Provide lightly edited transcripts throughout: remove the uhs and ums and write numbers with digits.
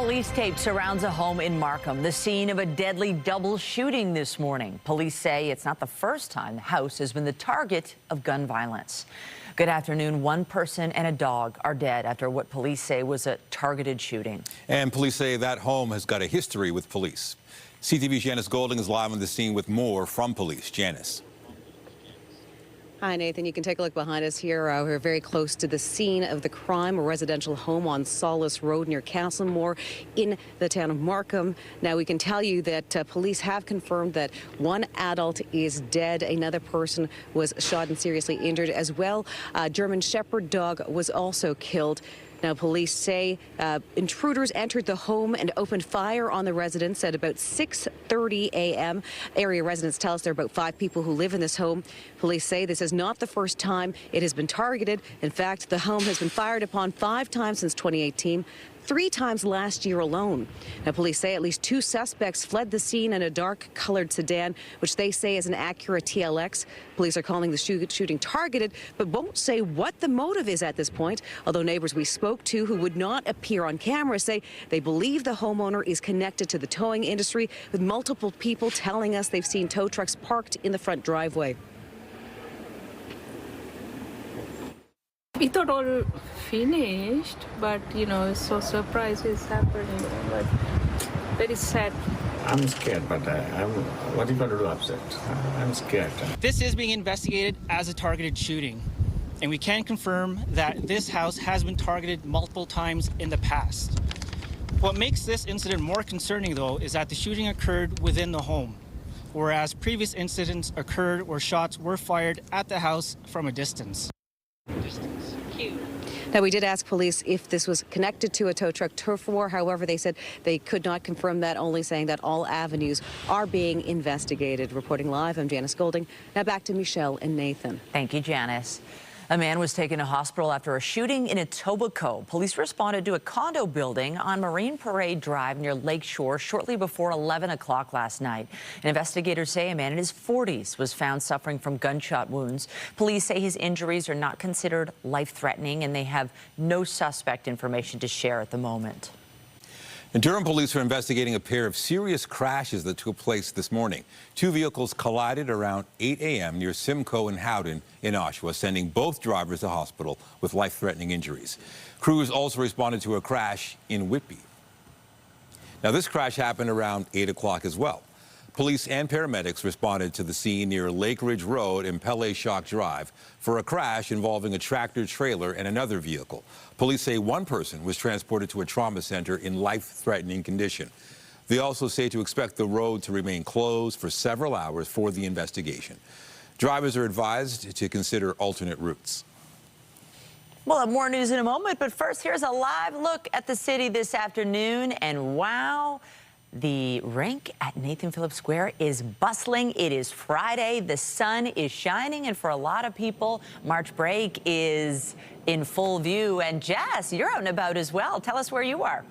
Police tape surrounds a home in Markham, the scene of a deadly double shooting this morning. Police say it's not the first time the house has been the target of gun violence. Good afternoon. One person and a dog are dead after what police say was a targeted shooting. And police say that home has got a history with police. CTV's Janice Golding is live on the scene with more from police. Janice. Hi, Nathan. You can take a look behind us here. We're very close to the scene of the crime, a residential home on Solace Road near Castlemore in the town of Markham. Now, we can tell you that police have confirmed that one adult is dead. Another person was shot and seriously injured as well. A German Shepherd dog was also killed. Now, police say intruders entered the home and opened fire on the residents at about 6:30 a.m. Area residents tell us there are about 5 people who live in this home. Police say this is not the first time it has been targeted. In fact, the home has been fired upon 5 times since 2018. 3 times last year alone. Now, police say at least 2 suspects fled the scene in a dark-colored sedan, which they say is an Acura TLX. Police are calling the shooting targeted, but won't say what the motive is at this point. Although neighbors we spoke to who would not appear on camera say they believe the homeowner is connected to the towing industry, with multiple people telling us they've seen tow trucks parked in the front driveway. We thought all finished, but so surprise is happening. But very sad. I'm scared, but what are you going to do upset? I'm scared. This is being investigated as a targeted shooting, and we can confirm that this house has been targeted multiple times in the past. What makes this incident more concerning, though, is that the shooting occurred within the home, whereas previous incidents occurred where shots were fired at the house from a distance. Now, we did ask police if this was connected to a tow truck turf war. However, they said they could not confirm that, only saying that all avenues are being investigated. Reporting live, I'm Janice Golding. Now back to Michelle and Nathan. Thank you, Janice. A man was taken to hospital after a shooting in Etobicoke. Police responded to a condo building on Marine Parade Drive near Lakeshore shortly before 11 o'clock last night. And investigators say a man in his 40s was found suffering from gunshot wounds. Police say his injuries are not considered life-threatening, and they have no suspect information to share at the moment. And Durham police are investigating a pair of serious crashes that took place this morning. 2 vehicles collided around 8 a.m. near Simcoe and Howden in Oshawa, sending both drivers to hospital with life-threatening injuries. Crews also responded to a crash in Whitby. Now, this crash happened around 8 o'clock as well. Police and paramedics responded to the scene near Lake Ridge Road and Pele Shock Drive for a crash involving a tractor-trailer and another vehicle. Police say one person was transported to a trauma center in life-threatening condition. They also say to expect the road to remain closed for several hours for the investigation. Drivers are advised to consider alternate routes. We'll have more news in a moment, but first, here's a live look at the city this afternoon, and wow, the rink at Nathan Phillips Square is bustling. It is Friday. The sun is shining, and for a lot of people, March break is in full view. And Jess, you're out and about as well. Tell us where you are.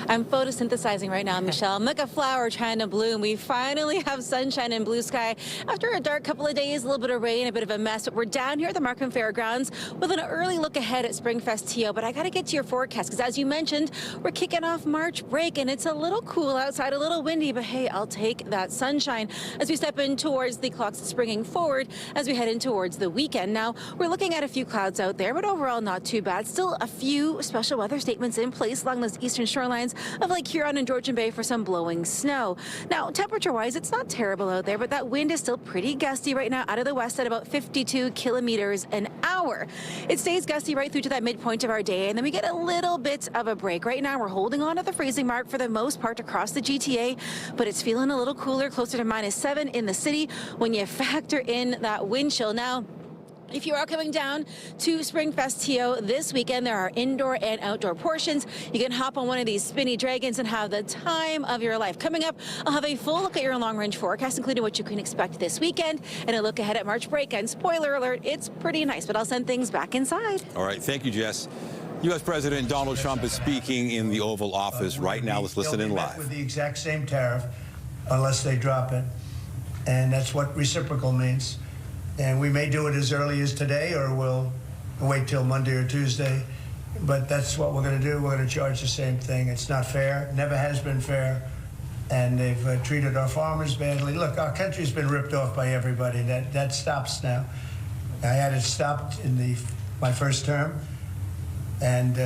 I'm photosynthesizing right now, Michelle. I'm like a flower trying to bloom. We finally have sunshine and blue sky after a dark couple of days, a little bit of rain, a bit of a mess. But we're down here at the Markham Fairgrounds with an early look ahead at Springfest TO. But I got to get to your forecast because, as you mentioned, we're kicking off March break and it's a little cool outside, a little windy. But hey, I'll take that sunshine as we step in towards the clocks springing forward as we head in towards the weekend. Now, we're looking at a few clouds out there, but overall not too bad. Still a few special weather statements in place along those eastern shorelines of Lake Huron and Georgian Bay for some blowing snow. Now, temperature-wise, it's not terrible out there, but that wind is still pretty gusty right now out of the west at about 52 kilometers an hour. It stays gusty right through to that midpoint of our day, and then we get a little bit of a break. Right now, we're holding on to the freezing mark for the most part across the GTA, but it's feeling a little cooler, closer to -7 in the city when you factor in that wind chill. Now, if you are coming down to Springfest TO this weekend, there are indoor and outdoor portions. You can hop on one of these spinny dragons and have the time of your life. Coming up, I'll have a full look at your long-range forecast, including what you can expect this weekend, and a look ahead at March break. And spoiler alert, it's pretty nice, but I'll send things back inside. All right, thank you, Jess. U.S. President Donald Trump is speaking in the Oval Office right now. Let's listen in live. With the exact same tariff, unless they drop it, and that's what reciprocal means. And we may do it as early as today, or we'll wait till Monday or Tuesday. but that's what we're going to do. We're going to charge the same thing. It's not fair. Never has been fair. And they've treated our farmers badly. Look, our country's been ripped off by everybody. That stops now. I had it stopped in my first term, and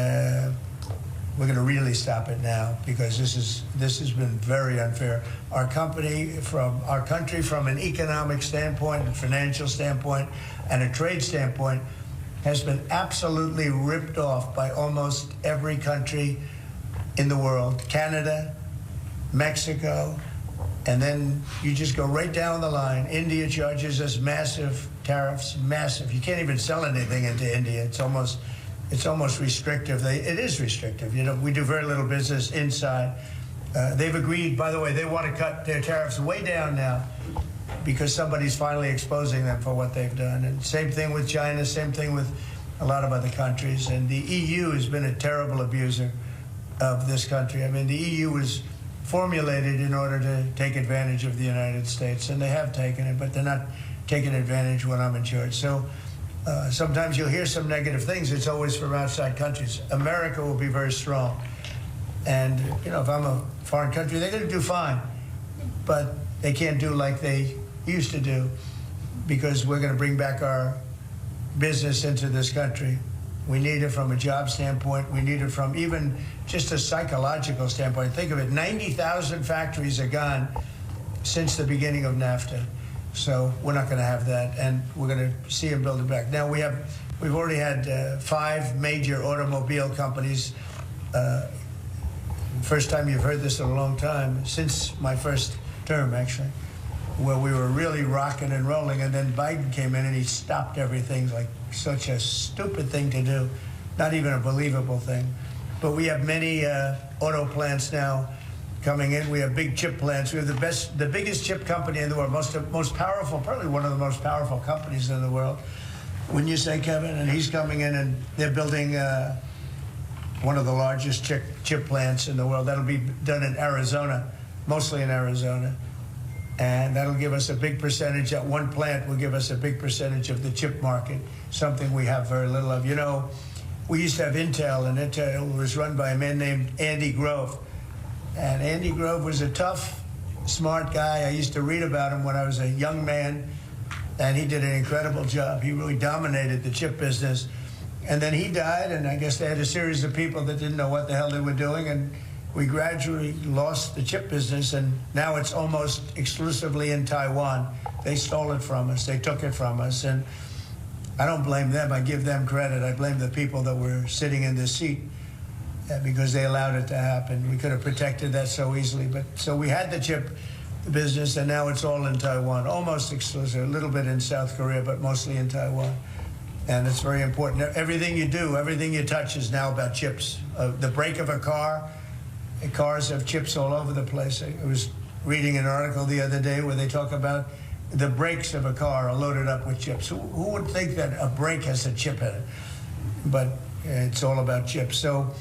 we're going to really stop it now because this has been very unfair. Our country, from an economic standpoint, and financial standpoint, and a trade standpoint, has been absolutely ripped off by almost every country in the world. Canada, Mexico, and then you just go right down the line. India charges us massive tariffs, massive. You can't even sell anything into India. It's almost restrictive. It is restrictive. You know, we do very little business inside. They've agreed, by the way, they want to cut their tariffs way down now because somebody's finally exposing them for what they've done. And same thing with China, same thing with a lot of other countries. And the EU has been a terrible abuser of this country. I mean, the EU was formulated in order to take advantage of the United States, and they have taken it, but they're not taking advantage when I'm in charge. So sometimes you'll hear some negative things. It's always from outside countries. America will be very strong. And, you know, if I'm a foreign country, they're going to do fine. But they can't do like they used to do because we're going to bring back our business into this country. We need it from a job standpoint. We need it from even just a psychological standpoint. Think of it, 90,000 factories are gone since the beginning of NAFTA. So we're not going to have that, and we're going to see them build it back. Now we've already had 5 major automobile companies. First time you've heard this in a long time, since my first term actually, where we were really rocking and rolling, and then Biden came in and he stopped everything. Like such a stupid thing to do, not even a believable thing. But we have many auto plants now coming in. We have big chip plants. We have the biggest chip company in the world, most powerful, probably one of the most powerful companies in the world. Wouldn't you say, Kevin? And he's coming in and they're building one of the largest chip plants in the world. That'll be done in Arizona, mostly in Arizona. And that'll give us a big percentage. That one plant will give us a big percentage of the chip market, something we have very little of. You know, we used to have Intel, and Intel was run by a man named Andy Grove. And Andy Grove was a tough, smart guy. I used to read about him when I was a young man, and he did an incredible job. He really dominated the chip business. And then he died, and I guess they had a series of people that didn't know what the hell they were doing, and we gradually lost the chip business, and now it's almost exclusively in Taiwan. They stole it from us. They took it from us, and I don't blame them. I give them credit. I blame the people that were sitting in this seat because they allowed it to happen. We could have protected that so easily. But so we had the chip business, and now it's all in Taiwan, almost exclusive, a little bit in South Korea, but mostly in Taiwan. And it's very important. Everything you do, everything you touch is now about chips. The brake of a car, cars have chips all over the place. I was reading an article the other day where they talk about the brakes of a car are loaded up with chips. Who would think that a brake has a chip in it? But it's all about chips. So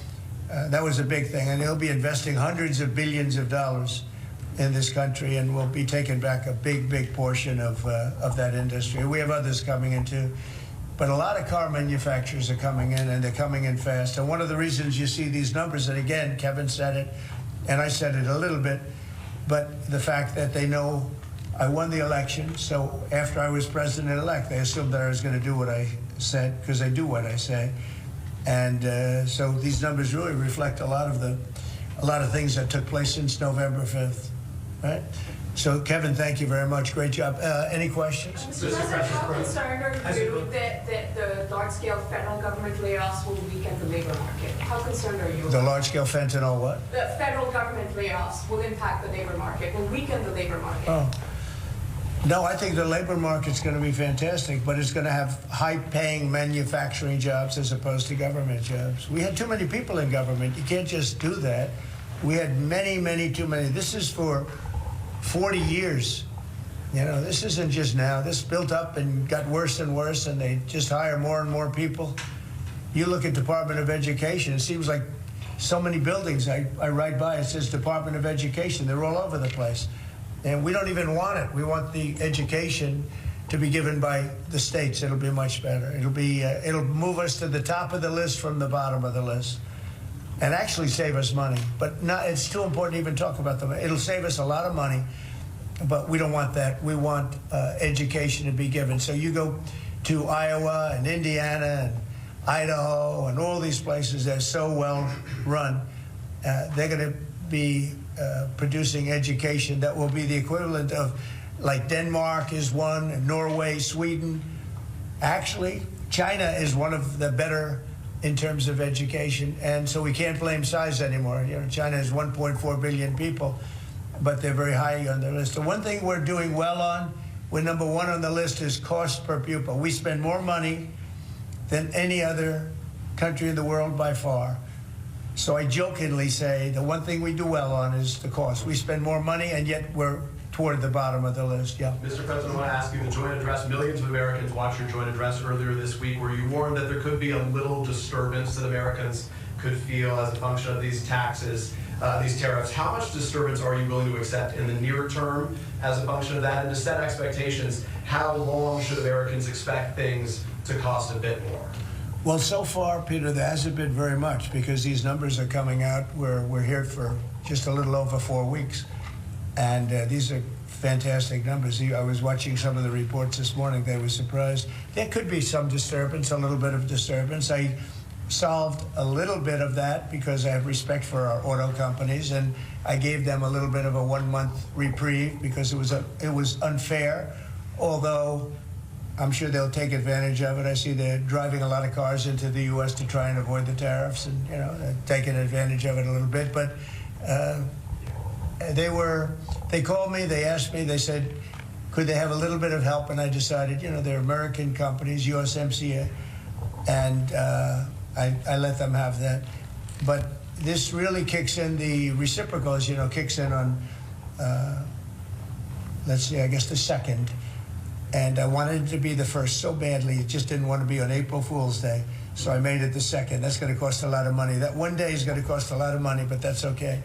that was a big thing. And they'll be investing hundreds of billions of dollars in this country, and we'll be taking back a big, big portion of that industry. We have others coming in too. But a lot of car manufacturers are coming in, and they're coming in fast. And one of the reasons you see these numbers, and again, Kevin said it, and I said it a little bit, but the fact that they know I won the election, so after I was president-elect, they assumed that I was going to do what I said, because I do what I say. And so these numbers really reflect a lot of things that took place since November 5th, right? So, Kevin, thank you very much. Great job. Any questions? Mr. President, how concerned are you that the large-scale federal government layoffs will weaken the labor market? How concerned are you? The large-scale fentanyl what? The federal government layoffs will impact the labor market, will weaken the labor market. Oh. No, I think the labor market's going to be fantastic, but it's going to have high-paying manufacturing jobs as opposed to government jobs. We had too many people in government. You can't just do that. We had many, too many. This is for 40 years. You know, this isn't just now. This built up and got worse and worse, and they just hire more and more people. You look at Department of Education, it seems like so many buildings I ride by, it says Department of Education. They're all over the place. And we don't even want it. We want the education to be given by the states. It'll be much better. It'll move us to the top of the list from the bottom of the list, and actually save us money. But it's too important to even talk about them. It'll save us a lot of money, but we don't want that. We want education to be given. So you go to Iowa and Indiana and Idaho and all these places that are so well run. They're going to be producing education that will be the equivalent of, like Denmark is one, and Norway, Sweden. Actually, China is one of the better in terms of education, and so we can't blame size anymore. You know, China has 1.4 billion people, but they're very high on the list. The one thing we're doing well on, we're number one on the list, is cost per pupil. We spend more money than any other country in the world by far. So I jokingly say the one thing we do well on is the cost. We spend more money, and yet we're toward the bottom of the list. Yeah. Mr. President, I want to ask you, the joint address, millions of Americans watched your joint address earlier this week, where you warned that there could be a little disturbance that Americans could feel as a function of these taxes, these tariffs. How much disturbance are you willing to accept in the near term as a function of that? And to set expectations, how long should Americans expect things to cost a bit more? Well, so far, Peter, there hasn't been very much, because these numbers are coming out. We're here for just a little over 4 weeks. And these are fantastic numbers. I was watching some of the reports this morning. They were surprised. There could be some disturbance, a little bit of disturbance. I solved a little bit of that because I have respect for our auto companies, and I gave them a little bit of a 1-month reprieve because it was unfair, although I'm sure they'll take advantage of it. I see they're driving a lot of cars into the U.S. to try and avoid the tariffs, and they're taking advantage of it a little bit. But they called me, they asked me, they said, could they have a little bit of help? And I decided, they're American companies, USMCA, and I let them have that. But this really kicks in, the reciprocals, kicks in on, let's see, I guess the 2nd. And I wanted it to be the 1st so badly. It just didn't want to be on April Fool's Day. So I made it the 2nd. That's going to cost a lot of money. That one day is going to cost a lot of money, but that's okay.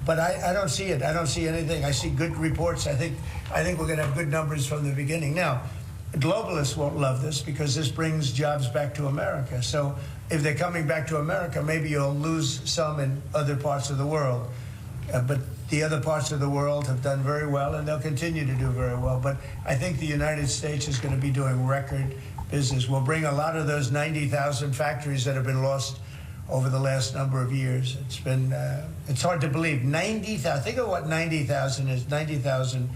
But I don't see it. I don't see anything. I see good reports. I think we're going to have good numbers from the beginning. Now, globalists won't love this because this brings jobs back to America. So if they're coming back to America, maybe you'll lose some in other parts of the world. But the other parts of the world have done very well, and they'll continue to do very well. But I think the United States is going to be doing record business. We'll bring a lot of those 90,000 factories that have been lost over the last number of years. It's been, it's hard to believe. 90,000, think of what 90,000 is. 90,000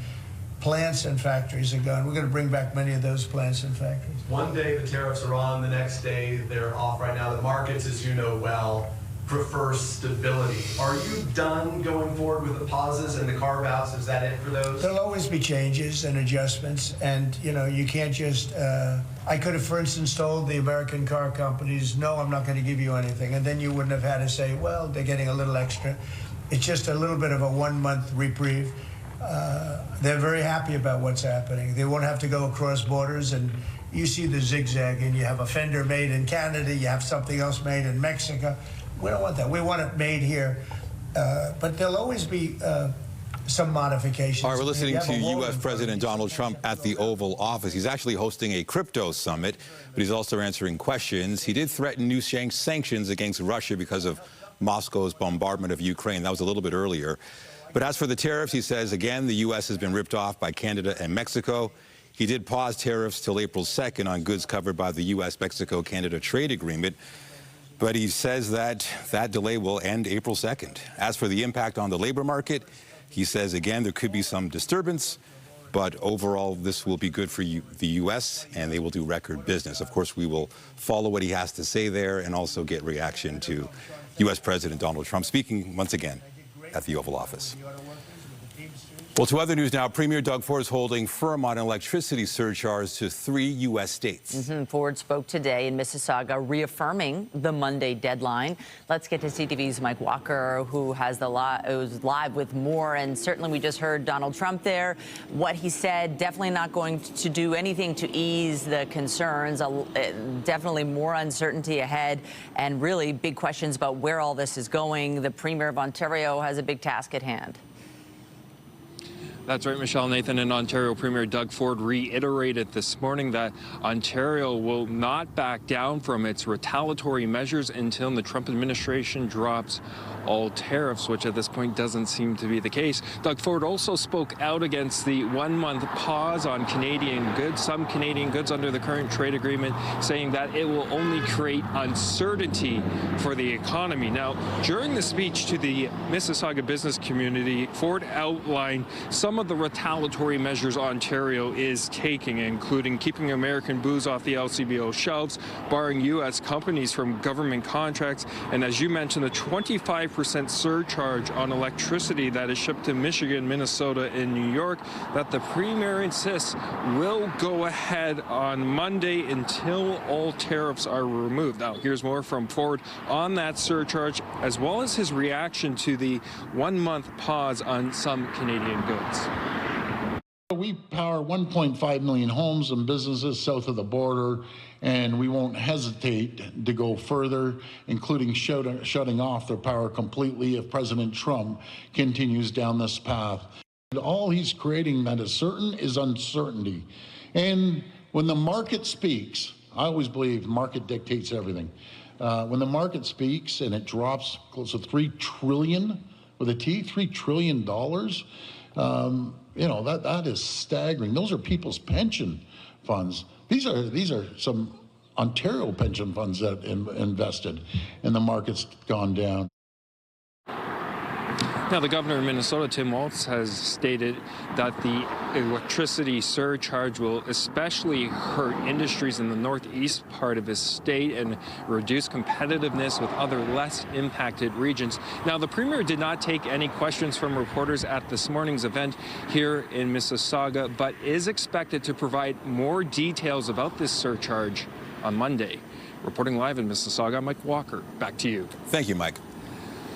plants and factories are gone. We're going to bring back many of those plants and factories. One day the tariffs are on, the next day they're off. Right now the markets, as you know well, prefer stability. Are you done going forward with the pauses and the carve-outs? Is that it for those? There'll always be changes and adjustments, and you can't just, I could have, for instance, told the American car companies, no, I'm not going to give you anything, and then you wouldn't have had to say, well, they're getting a little extra. It's just a little bit of a 1-month reprieve. They're very happy about what's happening. They won't have to go across borders, and you see the zigzag, and you have a fender made in Canada, you have something else made in Mexico. We don't want that. We want it made here. But there'll always be some modifications. All right, we're listening to U.S. President Donald Trump at the Oval Office. He's actually hosting a crypto summit, but he's also answering questions. He did threaten new sanctions against Russia because of Moscow's bombardment of Ukraine. That was a little bit earlier. But as for the tariffs, he says, again, the U.S. has been ripped off by Canada and Mexico. He did pause tariffs till April 2nd on goods covered by the U.S.-Mexico-Canada trade agreement. But he says that that delay will end April 2nd. As for the impact on the labor market, he says, again, there could be some disturbance, but overall, this will be good for the U.S., and they will do record business. Of course, we will follow what he has to say there and also get reaction to U.S. President Donald Trump speaking once again at the Oval Office. Well, to other news now, Premier Doug Ford is holding firm on electricity surcharge to 3 U.S. states. Ford spoke today in Mississauga, reaffirming the Monday deadline. Let's get to CTV's Mike Walker, who has who's live with more. And certainly, we just heard Donald Trump there. What he said, definitely not going to do anything to ease the concerns. Definitely more uncertainty ahead, and really big questions about where all this is going. The Premier of Ontario has a big task at hand. That's right, Michelle. Nathan, and Ontario Premier Doug Ford reiterated this morning that Ontario will not back down from its retaliatory measures until the Trump administration drops all tariffs, which at this point doesn't seem to be the case. Doug Ford also spoke out against the 1-month pause on Canadian goods, some Canadian goods under the current trade agreement, saying that it will only create uncertainty for the economy. Now, during the speech to the Mississauga business community, Ford outlined some of the retaliatory measures Ontario is taking, including keeping American booze off the LCBO shelves, barring U.S. companies from government contracts, and as you mentioned, the 25% surcharge on electricity that is shipped to Michigan, Minnesota, and New York that the Premier insists will go ahead on Monday until all tariffs are removed. Now, here's more from Ford on that surcharge, as well as his reaction to the 1-month pause on some Canadian goods. We power 1.5 million homes and businesses south of the border, and we won't hesitate to go further, including shutting off their power completely if President Trump continues down this path. And all he's creating that is certain is uncertainty. And when the market speaks, I always believe the market dictates everything. When the market speaks and it drops close to $3 trillion, with a T, $3 trillion, you know, that is staggering. Those are people's pension funds. These are some Ontario pension funds that invested, and the market's gone down. Now, the governor of Minnesota, Tim Walz, has stated that the electricity surcharge will especially hurt industries in the northeast part of his state and reduce competitiveness with other less impacted regions. Now, the Premier did not take any questions from reporters at this morning's event here in Mississauga, but is expected to provide more details about this surcharge on Monday. Reporting live in Mississauga, Mike Walker. Back to you. Thank you, Mike.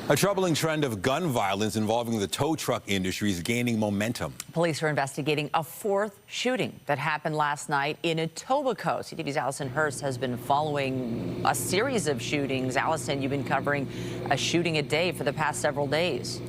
A troubling trend of gun violence involving the tow truck industry is gaining momentum. Police are investigating a 4th shooting that happened last night in Etobicoke. CTV's Allison Hurst has been following a series of shootings. Allison, you've been covering a shooting a day for the past several days.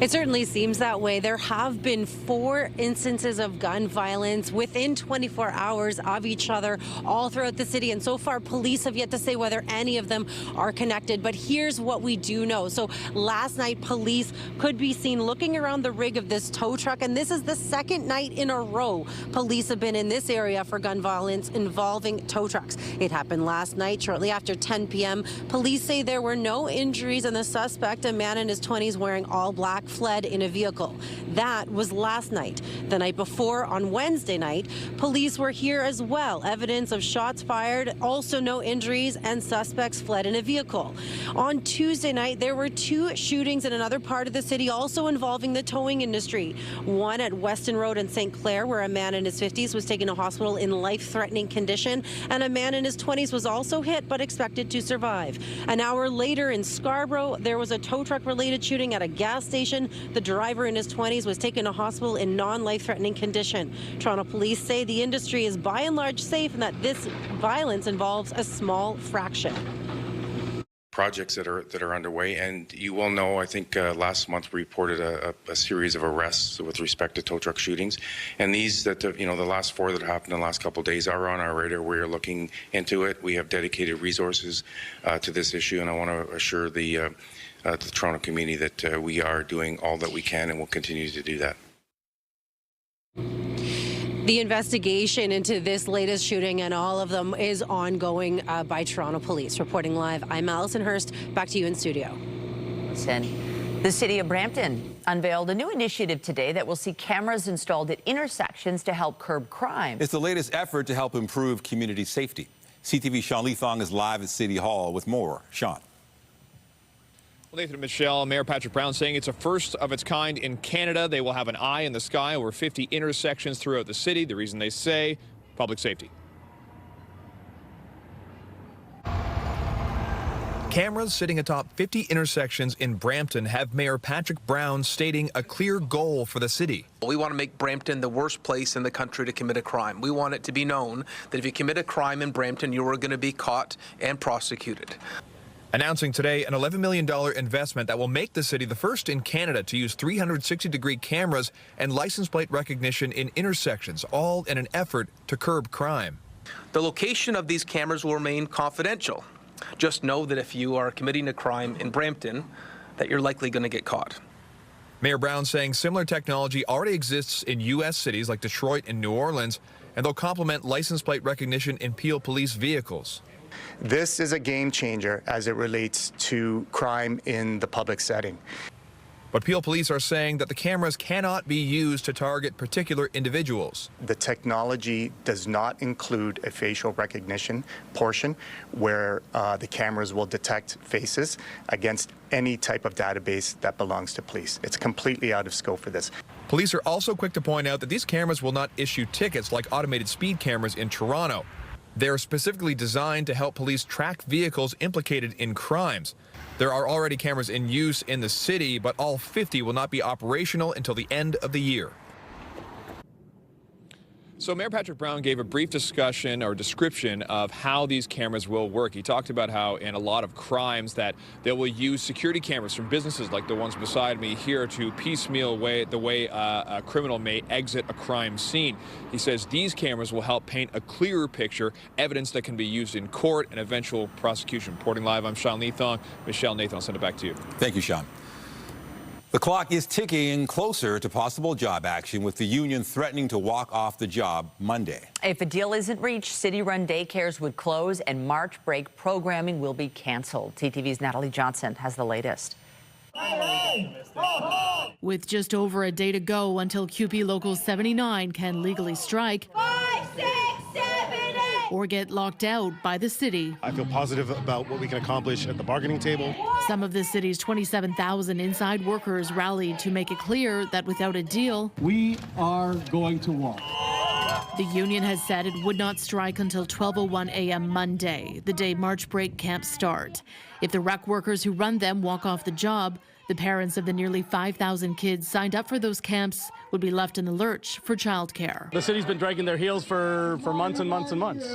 It certainly seems that way. There have been 4 instances of gun violence within 24 hours of each other all throughout the city. And so far, police have yet to say whether any of them are connected. But here's what we do know. So last night, police could be seen looking around the rig of this tow truck. And this is the 2nd night in a row police have been in this area for gun violence involving tow trucks. It happened last night, shortly after 10 p.m. Police say there were no injuries, and the suspect, a man in his 20s wearing all black, fled in a vehicle. That was last night. The night before, on Wednesday night, police were here as well. Evidence of shots fired, also no injuries, and suspects fled in a vehicle. On Tuesday night, there were 2 shootings in another part of the city, also involving the towing industry. One at Weston Road in St. Clair, where a man in his 50s was taken to hospital in life-threatening condition, and a man in his 20s was also hit but expected to survive. An hour later in Scarborough, there was a tow truck-related shooting at a gas station. The driver in his 20s was taken to hospital in non-life-threatening condition. Toronto police say the industry is by and large safe and that this violence involves a small fraction. Projects that are underway, and you will know, I think last month we reported a series of arrests with respect to tow truck shootings, and these that the last 4 that happened in the last couple of days are on our radar. We are looking into it. We have dedicated resources to this issue, and I want to assure the Toronto community that we are doing all that we can and will continue to do that. The investigation into this latest shooting and all of them is ongoing by Toronto Police. Reporting live, I'm Allison Hurst. Back to you in studio. The city of Brampton unveiled a new initiative today that will see cameras installed at intersections to help curb crime. It's the latest effort to help improve community safety. CTV's Sean Leithong is live at City Hall with more. Sean. Well, Nathan and Michelle, Mayor Patrick Brown saying it's a first of its kind in Canada. They will have an eye in the sky over 50 intersections throughout the city. The reason they say public safety. Cameras sitting atop 50 intersections in Brampton have Mayor Patrick Brown stating a clear goal for the city. We want to make Brampton the worst place in the country to commit a crime. We want it to be known that if you commit a crime in Brampton, you are going to be caught and prosecuted. announcing today an $11 million investment that will make the city the first in Canada to use 360-degree cameras and license plate recognition in intersections, all in an effort to curb crime. The location of these cameras will remain confidential. Just know that if you are committing a crime in Brampton, that you're likely going to get caught. Mayor Brown saying similar technology already exists in U.S. cities like Detroit and New Orleans, and they'll complement license plate recognition in Peel police vehicles. This is a game changer as it relates to crime in the public setting. But Peel police are saying that the cameras cannot be used to target particular individuals. The technology does not include a facial recognition portion where the cameras will detect faces against any type of database that belongs to police. It's completely out of scope for this. Police are also quick to point out that these cameras will not issue tickets like automated speed cameras in Toronto. They're specifically designed to help police track vehicles implicated in crimes. There are already cameras in use in the city, but all 50 will not be operational until the end of the year. So Mayor Patrick Brown gave a brief discussion or description of how these cameras will work. He talked about how in a lot of crimes that they will use security cameras from businesses like the ones beside me here to piecemeal the way a criminal may exit a crime scene. He says these cameras will help paint a clearer picture, evidence that can be used in court and eventual prosecution. Reporting live, I'm Sean Leathong. Michelle, Nathan, I'll send it back to you. Thank you, Sean. The clock is ticking closer to possible job action, with the union threatening to walk off the job Monday. If a deal isn't reached, city-run daycares would close and March break programming will be canceled. CTV's Natalie Johnson has the latest. With just over a day to go until QP Local 79 can legally strike, 5, 6, 7, 8, or get locked out by the city. I feel positive about what we can accomplish at the bargaining table. Some of the city's 27,000 inside workers rallied to make it clear that without a deal, we are going to walk. The union has said it would not strike until 12:01 a.m. Monday, the day March break camps start. If the rec workers who run them walk off the job, the parents of the nearly 5,000 kids signed up for those camps would be left in the lurch for childcare. The city's been dragging their heels for months and months and months.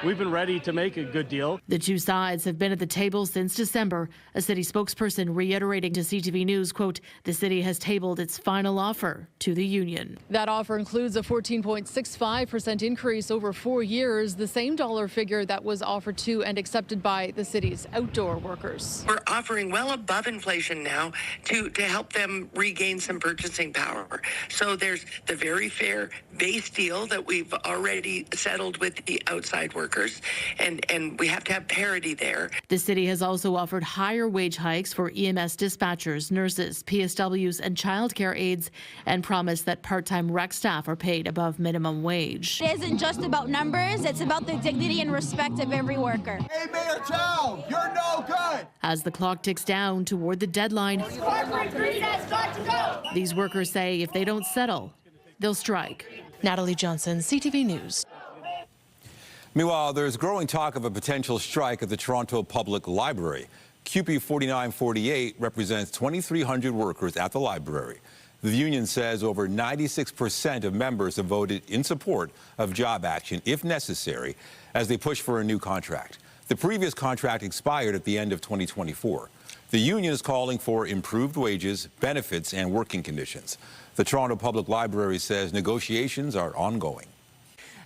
We've been ready to make a good deal. The two sides have been at the table since December. A city spokesperson reiterating to CTV News, quote, the city has tabled its final offer to the union. That offer includes a 14.65% increase over 4 years, the same dollar figure that was offered to and accepted by the city's outdoor workers. We're offering well above inflation now to help them regain some purchasing power. So there's the very fair base deal that we've already settled with the outside workers, and we have to have parity there. The city has also offered higher wage hikes for EMS dispatchers, nurses, PSWs, and childcare aides, and promised that part-time rec staff are paid above minimum wage. It isn't just about numbers, it's about the dignity and respect of every worker. Hey, Mayor Chow, you're no good! As the clock ticks down toward the deadline, corporate greed has got to go. These workers say if they don't settle, they'll strike. Natalie Johnson, CTV News. Meanwhile, there's growing talk of a potential strike at the Toronto Public Library. QP 4948 represents 2,300 workers at the library. The union says over 96% of members have voted in support of job action, if necessary, as they push for a new contract. The previous contract expired at the end of 2024. The union is calling for improved wages, benefits, and working conditions. The Toronto Public Library says negotiations are ongoing.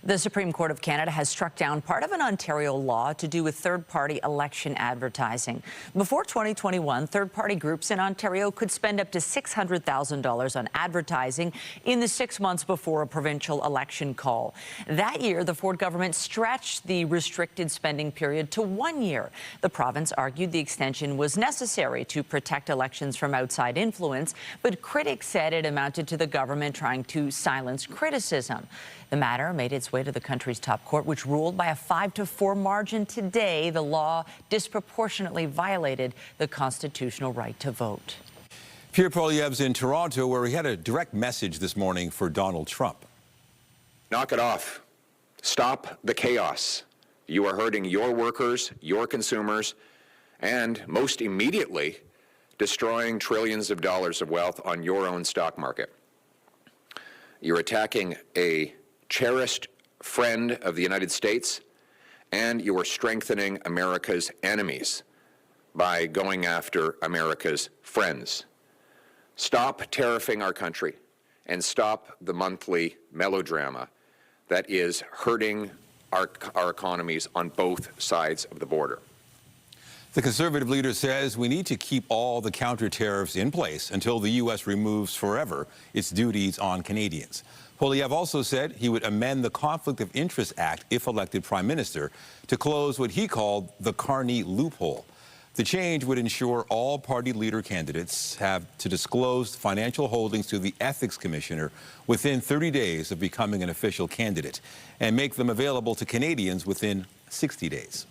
The Supreme Court of Canada has struck down part of an Ontario law to do with third-party election advertising. Before 2021, third-party groups in Ontario could spend up to $600,000 on advertising in the 6 months before a provincial election call. That year, the Ford government stretched the restricted spending period to 1 year. The province argued the extension was necessary to protect elections from outside influence, but critics said it amounted to the government trying to silence criticism. The matter made its way to the country's top court, which ruled by a 5-4 margin today the law disproportionately violated the constitutional right to vote. Pierre Poilievre's in Toronto, where he had a direct message this morning for Donald Trump. Knock it off. Stop the chaos. You are hurting your workers, your consumers, and most immediately, destroying trillions of dollars of wealth on your own stock market. You're attacking a cherished friend of the United States, and you are strengthening America's enemies. by going after America's friends. Stop tariffing our country and stop the monthly melodrama that is hurting our economies on both sides of the border. The Conservative leader says we need to keep all the counter tariffs in place until the U.S. removes forever its duties on Canadians. Poilievre also said he would amend the Conflict of Interest Act if elected prime minister to close what he called the Carney loophole. The change would ensure all party leader candidates have to disclose financial holdings to the Ethics Commissioner within 30 days of becoming an official candidate and make them available to Canadians within 60 days.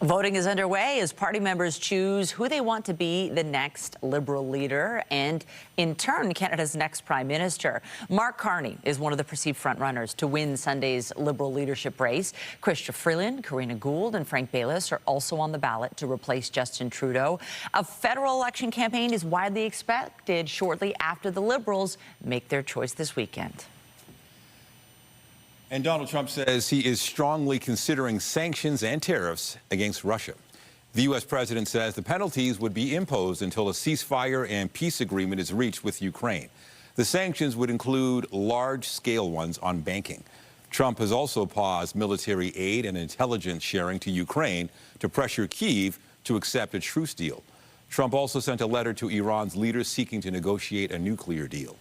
Voting is underway as party members choose who they want to be the next Liberal leader and, in turn, Canada's next Prime Minister. Mark Carney is one of the perceived frontrunners to win Sunday's Liberal leadership race. Chrystia Freeland, Karina Gould and Frank Baylis are also on the ballot to replace Justin Trudeau. A federal election campaign is widely expected shortly after the Liberals make their choice this weekend. And Donald Trump says he is strongly considering sanctions and tariffs against Russia. The U.S. president says the penalties would be imposed until a ceasefire and peace agreement is reached with Ukraine. The sanctions would include large-scale ones on banking. Trump has also paused military aid and intelligence sharing to Ukraine to pressure Kyiv to accept a truce deal. Trump also sent a letter to Iran's leaders seeking to negotiate a nuclear deal.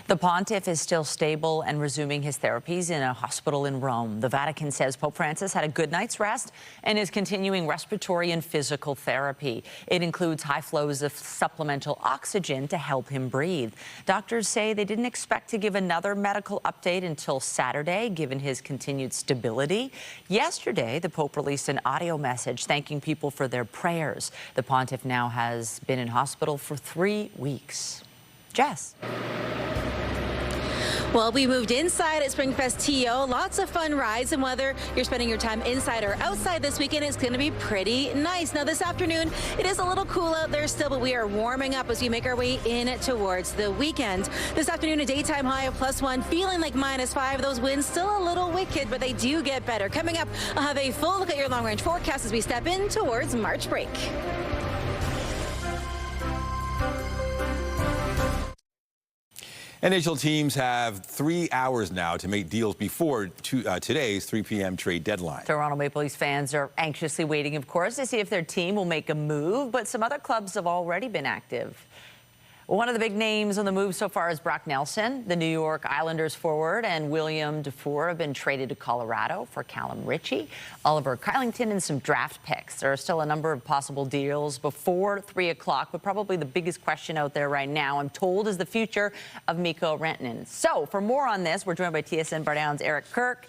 The pontiff is still stable and resuming his therapies in a hospital in Rome. The Vatican says Pope Francis had a good night's rest and is continuing respiratory and physical therapy. It includes high flows of supplemental oxygen to help him breathe. Doctors say they didn't expect to give another medical update until Saturday, given his continued stability. Yesterday, the Pope released an audio message thanking people for their prayers. The pontiff now has been in hospital for 3 weeks. Jess. Well, we moved inside at Springfest TO. Lots of fun rides, and whether you're spending your time inside or outside this weekend, it's going to be pretty nice. Now, this afternoon, it is a little cool out there still, but we are warming up as we make our way in towards the weekend. This afternoon, a daytime high of +1, feeling like -5. Those winds still a little wicked, but they do get better. Coming up, I'll have a full look at your long-range forecast as we step in towards March break. NHL teams have 3 hours now to make deals before today's 3 p.m. trade deadline. Toronto Maple Leafs fans are anxiously waiting, of course, to see if their team will make a move, but some other clubs have already been active. One of the big names on the move so far is Brock Nelson. The New York Islanders forward and William Dufour have been traded to Colorado for Callum Ritchie, Oliver Kylington, and some draft picks. There are still a number of possible deals before 3 o'clock, but probably the biggest question out there right now, I'm told, is the future of Mikko Rantanen. So for more on this, we're joined by TSN Bardown's Eric Kirk.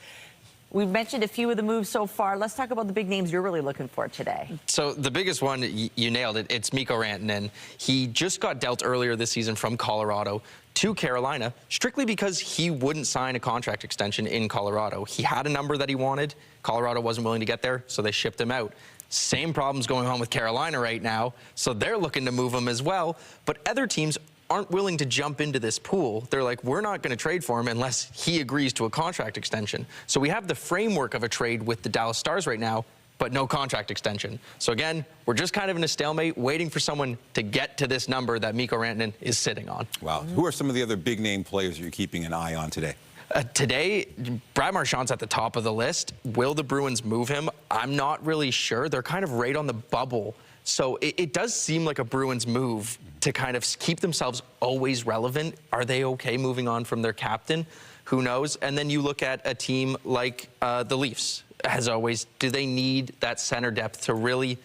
We've mentioned a few of the moves so far. Let's talk about the big names you're really looking for today. So the biggest one, you nailed it, it's Mikko Rantanen. He just got dealt earlier this season from Colorado to Carolina, strictly because he wouldn't sign a contract extension in Colorado. He had a number that he wanted. Colorado wasn't willing to get there, so they shipped him out. Same problems going on with Carolina right now, so they're looking to move him as well. But other teams aren't willing to jump into this pool. They're like, we're not going to trade for him unless he agrees to a contract extension. So we have the framework of a trade with the Dallas Stars right now, but no contract extension. So again, we're just kind of in a stalemate, waiting for someone to get to this number that Mikko Rantanen is sitting on. Wow. Who are some of the other big name players you're keeping an eye on today? Today, Brad Marchand's at the top of the list. Will the Bruins move him? I'm not really sure. They're kind of right on the bubble. So it does seem like a Bruins move to kind of keep themselves always relevant. Are they okay moving on from their captain? Who knows? And then you look at a team like the Leafs. As always, do they need that center depth to really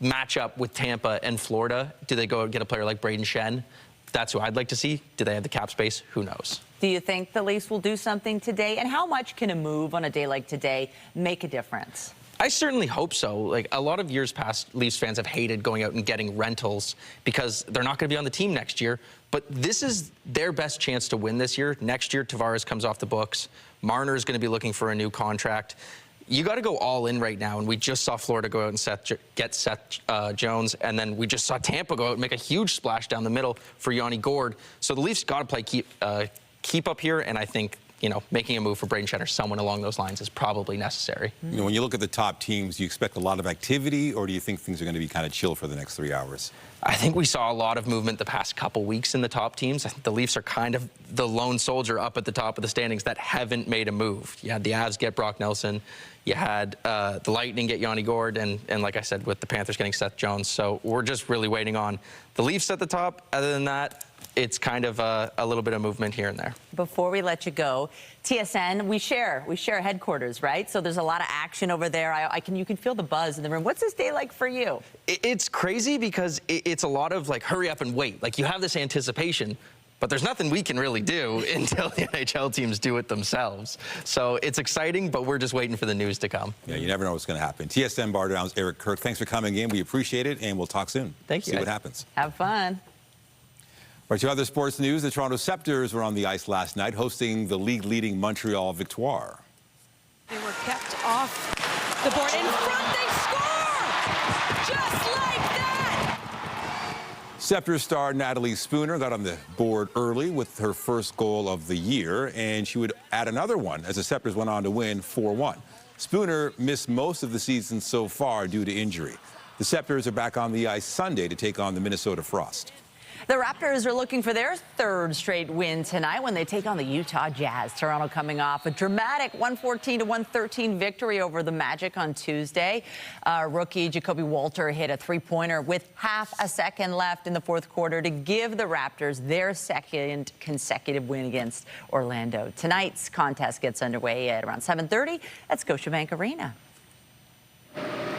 match up with Tampa and Florida? Do they go and get a player like Braden Shen? That's who I'd like to see. Do they have the cap space? Who knows? Do you think the Leafs will do something today? And how much can a move on a day like today make a difference? I certainly hope so. Like, a lot of years past, Leafs fans have hated going out and getting rentals because they're not going to be on the team next year. But this is their best chance to win this year. Next year, Tavares comes off the books. Marner is going to be looking for a new contract. You got to go all in right now. And we just saw Florida go out and get Seth Jones. And then we just saw Tampa go out and make a huge splash down the middle for Yanni Gourde. So the Leafs got to play keep up here. And I think making a move for Braden Shenner, someone along those lines, is probably necessary. When you look at the top teams, do you expect a lot of activity, or do you think things are going to be kind of chill for the next 3 hours? I think we saw a lot of movement the past couple weeks in the top teams. I think the Leafs are kind of the lone soldier up at the top of the standings that haven't made a move. You had the Avs get Brock Nelson. You had the Lightning get Yanni Gourde, and like I said, with the Panthers getting Seth Jones. So we're just really waiting on the Leafs at the top. Other than that, it's kind of a little bit of movement here and there. Before we let you go, TSN, we share headquarters, right? So there's a lot of action over there. You can feel the buzz in the room. What's this day like for you? It's crazy because it's a lot of like hurry up and wait. Like you have this anticipation, but there's nothing we can really do until the NHL teams do it themselves. So it's exciting, but we're just waiting for the news to come. Yeah, you never know what's going to happen. TSN Bar Down's Eric Kirk, thanks for coming in. We appreciate it, and we'll talk soon. Thank you. See what happens. Have fun. Right, to other sports news, the Toronto Scepters were on the ice last night hosting the league-leading Montreal Victoire. They were kept off the board. In front, they score! Just like that! Scepters star Natalie Spooner got on the board early with her first goal of the year, and she would add another one as the Scepters went on to win 4-1. Spooner missed most of the season so far due to injury. The Scepters are back on the ice Sunday to take on the Minnesota Frost. The Raptors are looking for their third straight win tonight when they take on the Utah Jazz. Toronto coming off a dramatic 114-113 victory over the Magic on Tuesday. Rookie Jacoby Walter hit a three-pointer with half a second left in the fourth quarter to give the Raptors their second consecutive win against Orlando. Tonight's contest gets underway at around 7:30 at Scotiabank Arena.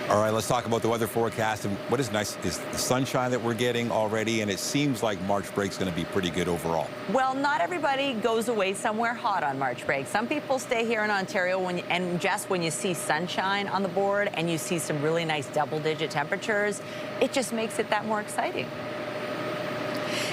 All right, let's talk about the weather forecast. And what is nice is the sunshine that we're getting already, and it seems like March break's going to be pretty good overall. Well, not everybody goes away somewhere hot on March break. Some people stay here in Ontario, and just when you see sunshine on the board and you see some really nice double-digit temperatures, it just makes it that more exciting.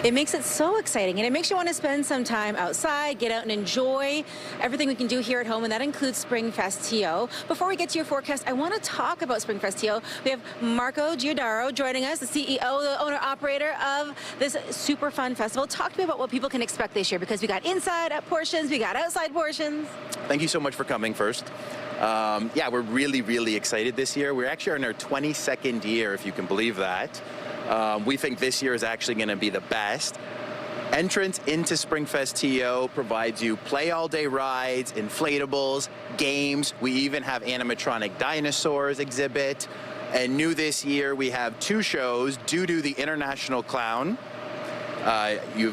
It makes it so exciting, and it makes you want to spend some time outside, get out and enjoy everything we can do here at home, and that includes SpringFest TO. Before we get to your forecast, I want to talk about SpringFest TO. We have Marco Giordaro joining us, the CEO, the owner-operator of this super fun festival. Talk to me about what people can expect this year, because we got inside portions, we got outside portions. Thank you so much for coming first. Yeah, we're really, really excited this year. We're actually in our 22nd year, if you can believe that. We think this year is actually going to be the best. Entrance into SpringFest TO provides you play all day rides, inflatables, games. We even have animatronic dinosaurs exhibit. And new this year, we have 2 shows due to the International Clown.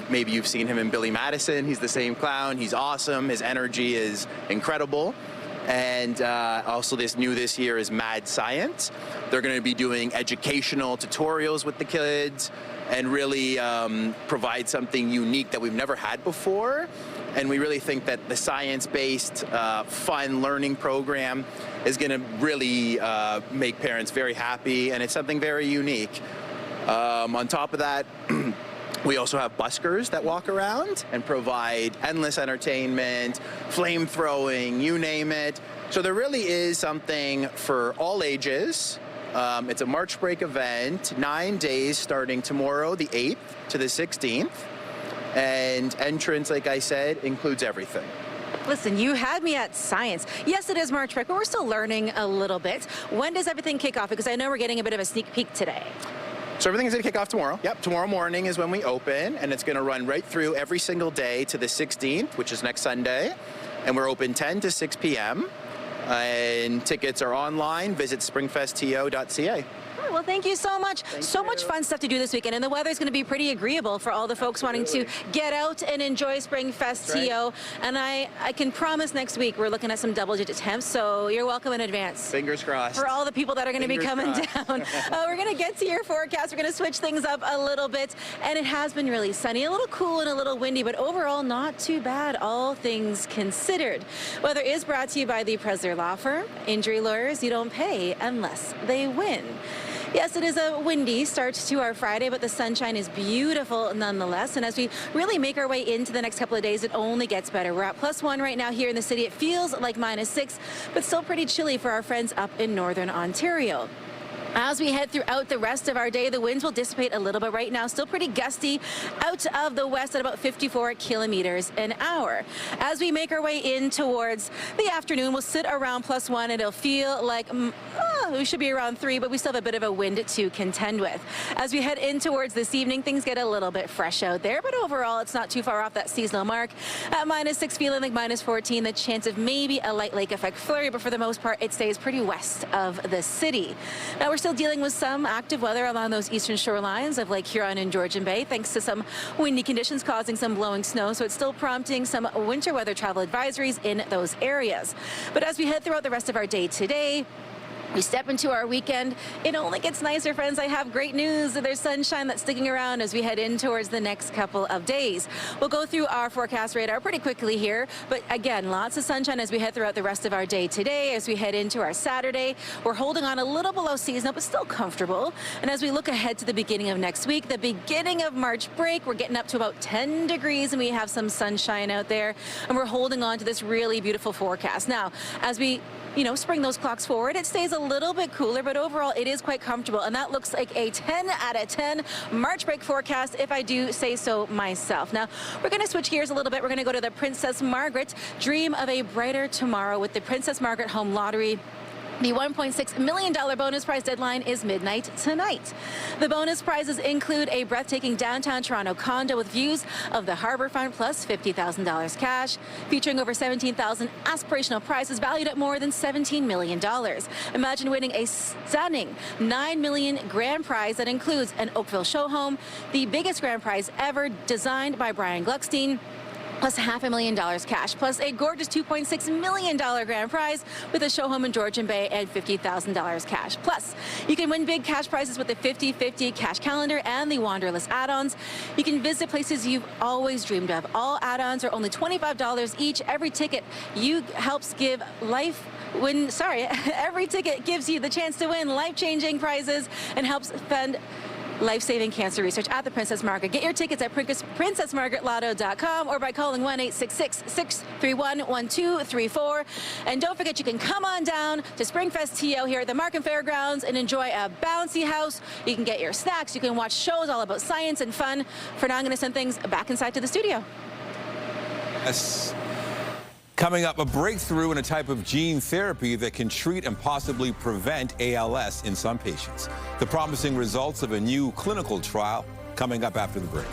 Maybe you've seen him in Billy Madison. He's the same clown. He's awesome. His energy is incredible. And also this year is Mad Science. They're going to be doing educational tutorials with the kids and really provide something unique that we've never had before. And we really think that the science-based, fun learning program is going to really make parents very happy, and it's something very unique. On top of that, we also have buskers that walk around and provide endless entertainment, flame throwing, you name it. So there really is something for all ages. It's a March break event, 9 days starting tomorrow, the 8th to the 16th. And entrance, like I said, includes everything. Listen, you had me at science. Yes, it is March break, but we're still learning a little bit. When does everything kick off? Because I know we're getting a bit of a sneak peek today. So everything's going to kick off tomorrow. Yep, tomorrow morning is when we open, and it's going to run right through every single day to the 16th, which is next Sunday. And we're open 10 to 6 p.m. And tickets are online. Visit springfestto.ca. Well, thank you so much. So much fun stuff to do this weekend, and the weather's going to be pretty agreeable for all the folks wanting to get out and enjoy SpringFest TO. And I can promise next week we're looking at some double-digit temps, so you're welcome in advance. Fingers crossed. For all the people that are going to be coming down. We're going to get to your forecast. We're going to switch things up a little bit, and it has been really sunny, a little cool and a little windy, but overall not too bad, all things considered. Weather is brought to you by the Presler Law Firm. Injury lawyers, you don't pay unless they win. Yes, it is a windy start to our Friday, but the sunshine is beautiful nonetheless. And as we really make our way into the next couple of days, it only gets better. We're at +1 right now here in the city. It feels like -6, but still pretty chilly for our friends up in northern Ontario. As we head throughout the rest of our day, the winds will dissipate a little bit right now. Still pretty gusty out of the west at about 54 kilometers an hour. As we make our way in towards the afternoon, we'll sit around +1 and it'll feel like we should be around 3, but we still have a bit of a wind to contend with. As we head in towards this evening, things get a little bit fresh out there, but overall it's not too far off that seasonal mark. At -6, feeling like -14, the chance of maybe a light lake effect flurry, but for the most part it stays pretty west of the city. Now we're still dealing with some active weather along those eastern shorelines of Lake Huron and Georgian Bay, thanks to some windy conditions causing some blowing snow, so it's still prompting some winter weather travel advisories in those areas. But as we head throughout the rest of our day today, we step into our weekend. It only gets nicer, friends. I have great news. There's sunshine that's sticking around as we head in towards the next couple of days. We'll go through our forecast radar pretty quickly here, but again, lots of sunshine as we head throughout the rest of our day today. As we head into our Saturday, we're holding on a little below seasonal, but still comfortable. And as we look ahead to the beginning of next week, the beginning of March break, we're getting up to about 10 degrees and we have some sunshine out there, and we're holding on to this really beautiful forecast. Now, as we spring those clocks forward, it stays a little bit cooler, but overall it is quite comfortable, and that looks like a 10 out of 10 March break forecast, if I do say so myself. Now, we're going to switch gears a little bit. We're going to go to the Princess Margaret Dream of a Brighter Tomorrow with the Princess Margaret Home Lottery. The $1.6 million bonus prize deadline is midnight tonight. The bonus prizes include a breathtaking downtown Toronto condo with views of the harbourfront plus $50,000 cash, featuring over 17,000 aspirational prizes valued at more than $17 million. Imagine winning a stunning $9 million grand prize that includes an Oakville show home, the biggest grand prize ever designed by Brian Gluckstein, plus $500,000 cash, plus a gorgeous $2.6 million grand prize with a show home in Georgian Bay and $50,000 cash. Plus, you can win big cash prizes with the 50/50 cash calendar and the Wanderlust add-ons. You can visit places you've always dreamed of. All add-ons are only $25 each. Every ticket helps give life every ticket gives you the chance to win life-changing prizes and helps fund life-saving cancer research at the Princess Margaret. Get your tickets at princessmargaretlotto.com or by calling 1-866-631-1234. And don't forget, you can come on down to Springfest TO here at the Markham Fairgrounds and enjoy a bouncy house. You can get your snacks. You can watch shows all about science and fun. For now, I'm going to send things back inside to the studio. Yes. Coming up, a breakthrough in a type of gene therapy that can treat and possibly prevent ALS in some patients. The promising results of a new clinical trial coming up after the break.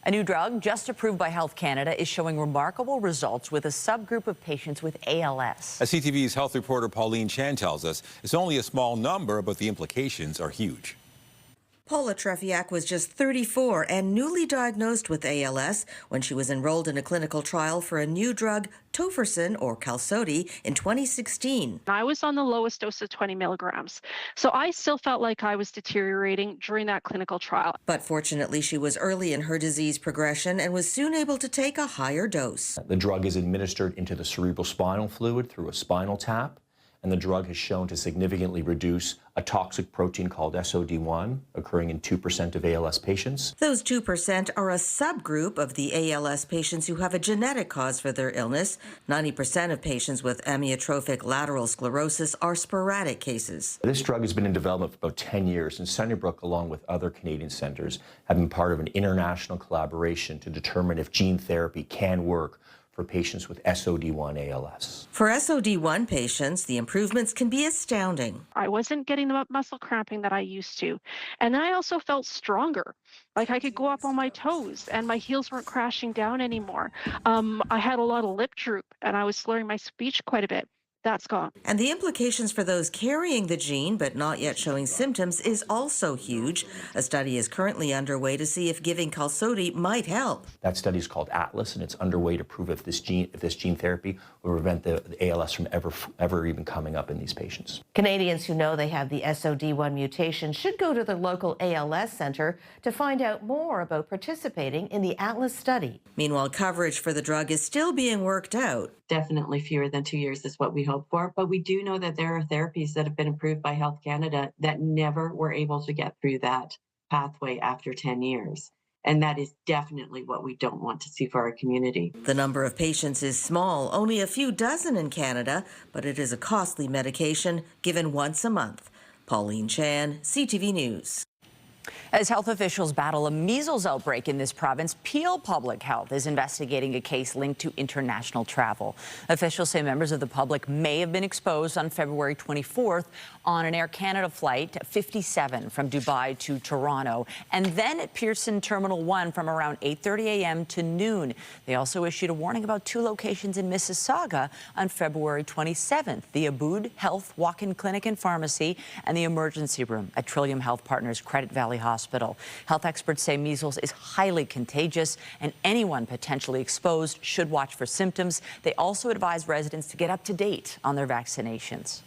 A new drug just approved by Health Canada is showing remarkable results with a subgroup of patients with ALS. As CTV's health reporter Pauline Chan tells us, it's only a small number, but the implications are huge. Paula Trefiak was just 34 and newly diagnosed with ALS when she was enrolled in a clinical trial for a new drug, tofersen or Qalsody, in 2016. I was on the lowest dose of 20 milligrams, so I still felt like I was deteriorating during that clinical trial. But fortunately, she was early in her disease progression and was soon able to take a higher dose. The drug is administered into the cerebrospinal fluid through a spinal tap, and the drug has shown to significantly reduce a toxic protein called SOD1, occurring in 2% of ALS patients. Those 2% are a subgroup of the ALS patients who have a genetic cause for their illness. 90% of patients with amyotrophic lateral sclerosis are sporadic cases. This drug has been in development for about 10 years, and Sunnybrook, along with other Canadian centres, have been part of an international collaboration to determine if gene therapy can work for patients with SOD1 ALS. For SOD1 patients, the improvements can be astounding. I wasn't getting the muscle cramping that I used to. And then I also felt stronger. Like I could go up on my toes and my heels weren't crashing down anymore. I had a lot of lip droop and I was slurring my speech quite a bit. That's gone. And the implications for those carrying the gene but not yet showing symptoms is also huge. A study is currently underway to see if giving Qalsody might help. That study is called ATLAS, and it's underway to prove if this gene therapy will prevent the ALS from ever even coming up in these patients. Canadians who know they have the SOD1 mutation should go to their local ALS center to find out more about participating in the ATLAS study. Meanwhile, coverage for the drug is still being worked out. Definitely fewer than 2 years is what we hope for, but we do know that there are therapies that have been approved by Health Canada that never were able to get through that pathway after 10 years. And that is definitely what we don't want to see for our community. The number of patients is small, only a few dozen in Canada, but it is a costly medication given once a month. Pauline Chan, CTV News. As health officials battle a measles outbreak in this province, Peel Public Health is investigating a case linked to international travel. Officials say members of the public may have been exposed on February 24th on an Air Canada flight 57 from Dubai to Toronto, and then at Pearson Terminal 1 from around 8:30 a.m. to noon. They also issued a warning about 2 locations in Mississauga on February 27th, the Abood Health Walk-in Clinic and Pharmacy and the emergency room at Trillium Health Partners Credit Valley Hospital. Health experts say measles is highly contagious and anyone potentially exposed should watch for symptoms. They also advise residents to get up to date on their vaccinations.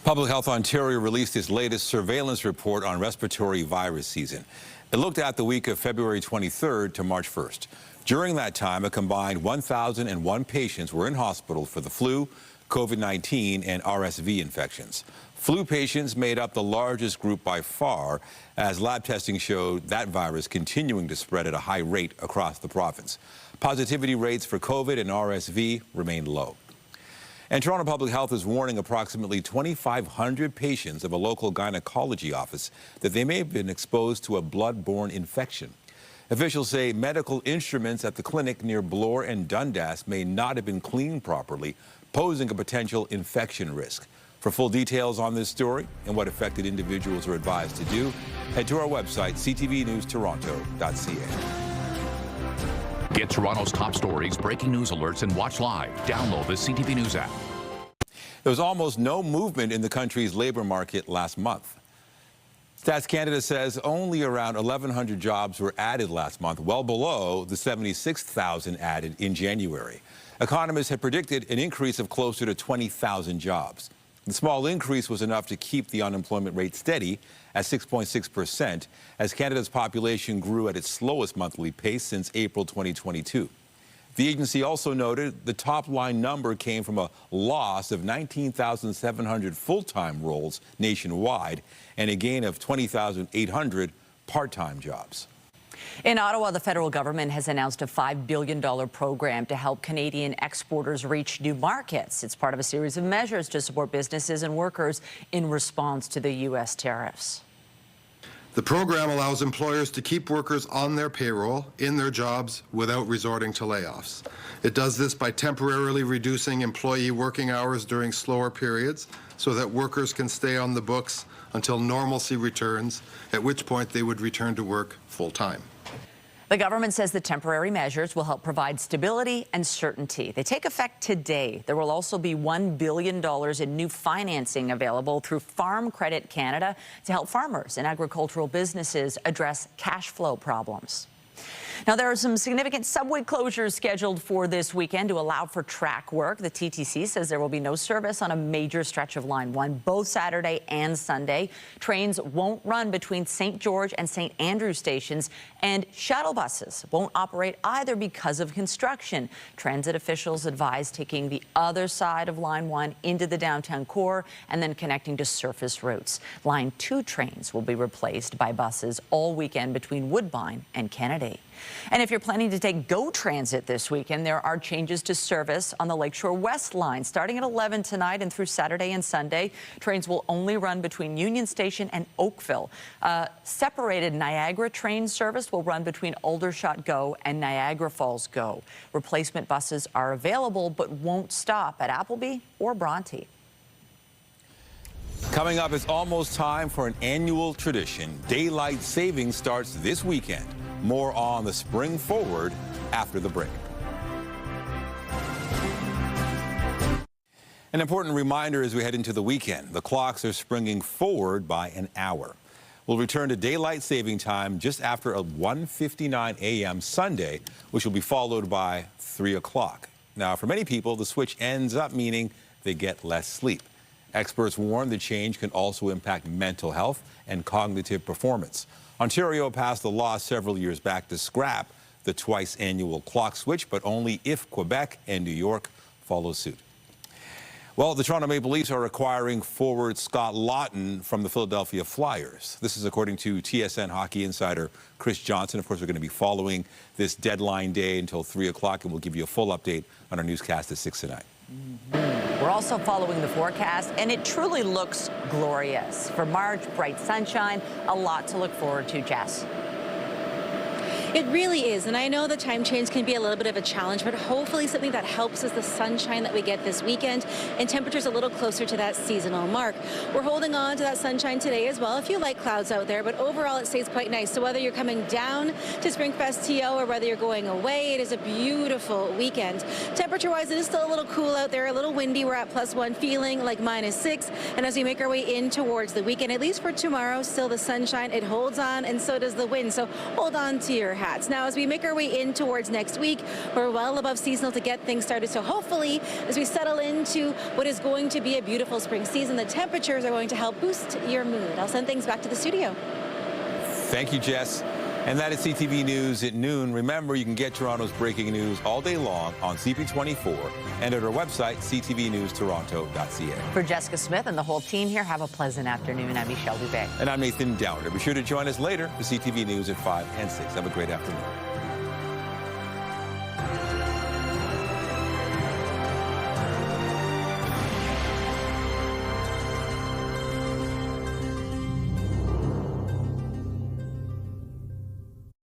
Public Health Ontario released its latest surveillance report on respiratory virus season. It looked at the week of February 23rd to March 1st. During that time, a combined 1,001 patients were in hospital for the flu, COVID-19, and RSV infections. Flu patients made up the largest group by far, as lab testing showed that virus continuing to spread at a high rate across the province. Positivity rates for COVID and RSV remain low. And Toronto Public Health is warning approximately 2,500 patients of a local gynecology office that they may have been exposed to a blood-borne infection. Officials say medical instruments at the clinic near Bloor and Dundas may not have been cleaned properly, posing a potential infection risk. For full details on this story and what affected individuals are advised to do, head to our website, ctvnewstoronto.ca. Get Toronto's top stories, breaking news alerts, and watch live. Download the CTV News app. There was almost no movement in the country's labor market last month. Stats Canada says only around 1,100 jobs were added last month, well below the 76,000 added in January. Economists had predicted an increase of closer to 20,000 jobs. The small increase was enough to keep the unemployment rate steady at 6.6% as Canada's population grew at its slowest monthly pace since April 2022. The agency also noted the top-line number came from a loss of 19,700 full-time roles nationwide and a gain of 20,800 part-time jobs. In Ottawa, the federal government has announced a $5 billion program to help Canadian exporters reach new markets. It's part of a series of measures to support businesses and workers in response to the U.S. tariffs. The program allows employers to keep workers on their payroll in their jobs without resorting to layoffs. It does this by temporarily reducing employee working hours during slower periods so that workers can stay on the books until normalcy returns, at which point they would return to work full-time. The government says the temporary measures will help provide stability and certainty. They take effect today. There will also be $1 billion in new financing available through Farm Credit Canada to help farmers and agricultural businesses address cash flow problems. Now, there are some significant subway closures scheduled for this weekend to allow for track work. The TTC says there will be no service on a major stretch of Line 1, both Saturday and Sunday. Trains won't run between St. George and St. Andrew stations, and shuttle buses won't operate either because of construction. Transit officials advise taking the other side of Line 1 into the downtown core and then connecting to surface routes. Line 2 trains will be replaced by buses all weekend between Woodbine and Kennedy. And if you're planning to take GO Transit this weekend, there are changes to service on the Lakeshore West line. Starting at 11 tonight and through Saturday and Sunday, trains will only run between Union Station and Oakville. Separated Niagara train service will run between Aldershot GO and Niagara Falls GO. Replacement buses are available but won't stop at Appleby or Bronte. Coming up, it's almost time for an annual tradition. Daylight saving starts this weekend. More on the spring forward after the break. An important reminder as we head into the weekend. The clocks are springing forward by an hour. We'll return to daylight saving time just after 1:59 a.m. Sunday, which will be followed by 3 o'clock. Now, for many people, the switch ends up meaning they get less sleep. Experts warn the change can also impact mental health and cognitive performance. Ontario passed a law several years back to scrap the twice-annual clock switch, but only if Quebec and New York follow suit. Well, the Toronto Maple Leafs are acquiring forward Scott Lawton from the Philadelphia Flyers. This is according to TSN hockey insider Chris Johnson. Of course, we're going to be following this deadline day until 3 o'clock, and we'll give you a full update on our newscast at 6 tonight. We're also following the forecast, and it truly looks glorious. For March, bright sunshine, a lot to look forward to, Jess. It really is, and I know the time change can be a little bit of a challenge, but hopefully something that helps is the sunshine that we get this weekend and temperatures a little closer to that seasonal mark. We're holding on to that sunshine today as well. A few light clouds out there, but overall it stays quite nice. So whether you're coming down to Springfest TO or whether you're going away, it is a beautiful weekend. Temperature-wise, it is still a little cool out there, a little windy. We're at +1, feeling like -6. And as we make our way in towards the weekend, at least for tomorrow, still the sunshine, it holds on, and so does the wind. So hold on to your hats. Now, as we make our way in towards next week, we're well above seasonal to get things started. So hopefully, as we settle into what is going to be a beautiful spring season, the temperatures are going to help boost your mood. I'll send things back to the studio. Thank you, Jess. And that is CTV News at noon. Remember, you can get Toronto's breaking news all day long on CP24 and at our website, ctvnewstoronto.ca. For Jessica Smith and the whole team here, have a pleasant afternoon. I'm Michelle Dubé. And I'm Nathan Downer. Be sure to join us later for CTV News at 5 and 6. Have a great afternoon.